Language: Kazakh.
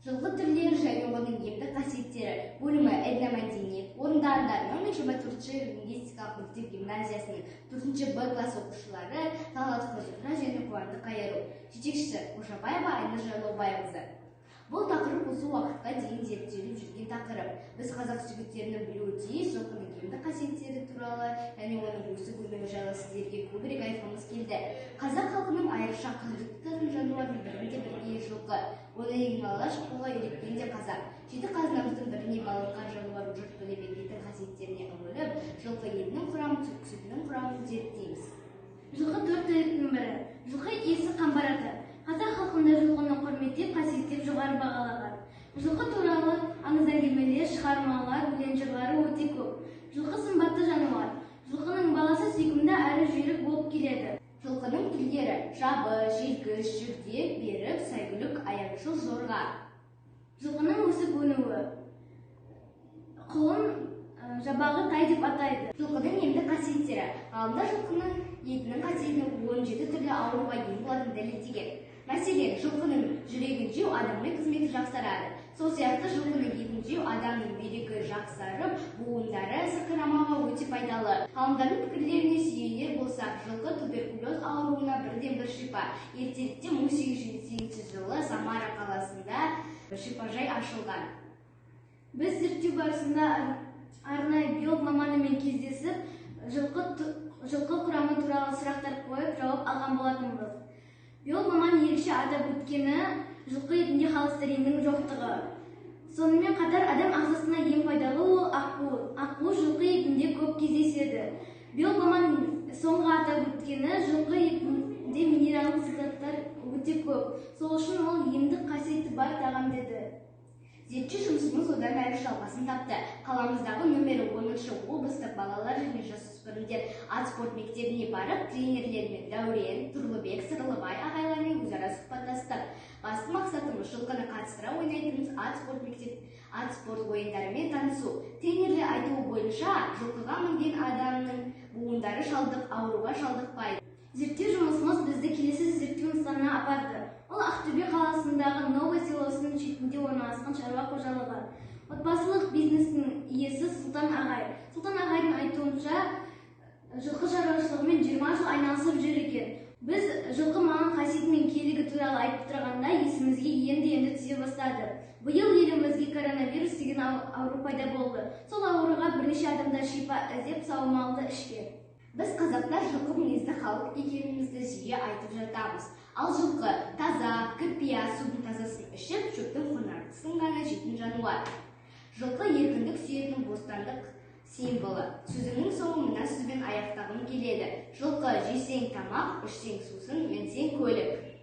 Жылқы түрлері және оның емдік қасиеттері бөлімі этномәдениет орындарының 24-ші лингвистикалық мектеп гимназиясының 4-ші Б класс оқушылары Талғат Қожықожа және Қуандық Қайыру, жетекшісі Қожабаева Айнұр Жайлаубайқызы. Бұл тақырып осы уақытқа дейін зерттеліп жүрген тақырып. Біз қазақ жігіттерінің білуі тиіс жылқының емдік қасиеттері туралы және оның өсіп-өнуі жайлы сіздерге көбірек айтқымыз келді. Қазақ халқының айрықша құдіретті тұрған жануардың бірінде бірге жылқы. Оны ең алғаш қолға үйреткен де қазақ. Жеті қазынамыздың біріне балыққан жануар жұрт біле бермейтін қасиеттеріне үңіліп, жылқы етінің құрамын, сүтінің құрамын зерттейміз. Жылқы төрт түліктің бірі. Жылқы иесі қамбар ата. Қазақ халқында жылқыны құрметтеп, қасиеттеп жоғары бағалаған. Жылқы туралы аңыз-әңгімелер, шығармалар, өлең жырлары өте көп. Жылқы сымбатты жануар. Жылқының баласы сүйкімді әрі жүйрік болып келеді. Жылқының түрлері: жабы, желкіш, жүрдек, берік, сайгүлік, аяңшыл, жорға. Жылқының өсіп-өнуі. Құлын жабағы тай деп атайды. Жылқының емдік қасиеттері. Ғалымдар жылқының етінің қасиетін 17 түрлі ауруға ем болатынын дәлелдеген. Мәселен, жылқының жүрегін жеу адамның қызметі жақсарады. Сол сияқты жылқының етін жеу адамның бүйрегі жақсарып, буындары сырқырамаға өте пайдалы. Ғалымдардың пікірлеріне сүйенер болсақ, жылқы туберкулез ауруына бірден-бір шипа. Ертеректе 1808 жылы Самара қаласында шипажай ашылған. Біз зерттеу барысында арнайы биолог маманымен кездесіп, жылқы құрамы туралы сұрақтар қойып, жауап алған болатынбыз. Биолог маман ерекше атап өткені жылқы етінде холестериннің жоқтығы. Сонымен қатар адам ағзасына ең пайдалы ол ақуыз. Ақуыз жылқы етінде көп кездеседі. Биолог маман соңғы атап өткені жылқы етінде минералдық заттар өте көп. Сол үшін ол емдік қасиеті бар тағам деді. Зерттеу жұмысымыз одан әрі жалғасын тапты. Қаламыздағы нөмірі 10-шы облыстық балалар және жасөспірімдер ат спорт мектебіне барып, тренерлермен Дәурен, Тұрлыбек, Сырлыбай ағайлармен өзара сұхбаттастық. Басты мақсатымыз жылқыны қатыстыра ойнайтын ат спорт ойындарымен танысу. Тренерлер айтуы бойынша, жылқыға мінген адамның буындары ауруға шалдықпайды. Зерттеу жұмысымыз бізді келесі зерттеу нысанына апарды. Ол Ақтөбе қаласындағы Новый селосының шетінде орналасқан шаруа қожалығы. Отбасылық бизнестің иесі Сұлтан ағай. Сұлтан ағайдың айтуынша, жылқы шаруашылығымен 20 жыл айналысып жүр екен. Біз жылқы маған қасиеті мен керегі туралы айтып тұрғанда есімізге енді түсе бастады. Биыл елімізге коронавирус деген ауру пайда болды. Сол ауруға бірнеше адамдар шипа іздеп сауымалды ішкен. Біз қазақтар жылқы мінезді халық екенімізді жиі айтып жатамыз. Ал жылқы таза, кірпия, судың тазасын ішіп, шөптің қонартысын ғана жейтін жануар. Жылқы еркіндік сүйетін бостандық символы. Сөзімнің соңы мына сөзбен аяқтағым келеді. Жылқы жесең тамақ, ішсең сусын, мінсең көлік.